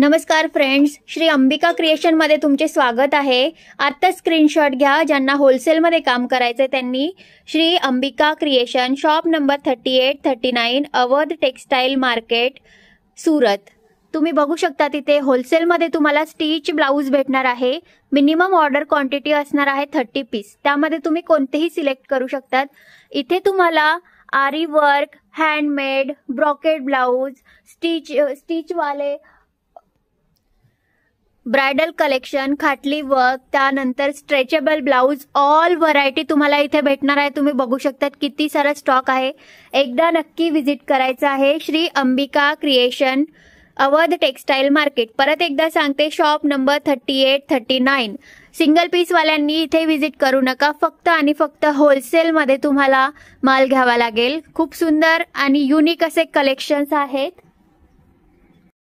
नमस्कार friends, Shri Ambika creation मध्ये तुमचे स्वागत आहे। आता स्क्रीनशॉट घ्या, ज्यांना होलसेल मध्ये काम करायचे त्यांनी Shri Ambika creation, shop number 3839, Awadh textile market, Surat. तुम्ही बघू शकता तिथे होलसेल मध्ये तुम्हाला स्टिच ब्लाउज भेटणार आहे। मिनिमम ऑर्डर क्वांटिटी असणार आहे 30 पीस। त्यामध्ये तुम्ही कोणतेही सिलेक्ट करू शकतात। इथे तुम्हाला aari work, handmade, brocade blouse, stitch वाले ब्राइडल कलेक्शन, खाटली वर्क, त्यानंतर स्ट्रेचेबल ब्लाउज, ऑल व्हरायटी तुम्हाला इथे भेटणार आहे। तुम्ही बघू शकता किती सारा स्टॉक आहे। एकदा नक्की विजिट करायचं आहे Shri Ambika creation, Awadh textile market. परत एकदा सांगते, शॉप नंबर 3839। सिंगल पीस वाल्यांनी इथे विजिट करू नका, फक्त आणि फक्त होलसेल मध्ये तुम्हाला माल घ्यावा लागेल। खूप सुंदर आणि युनिक असे कलेक्शन्स आहेत।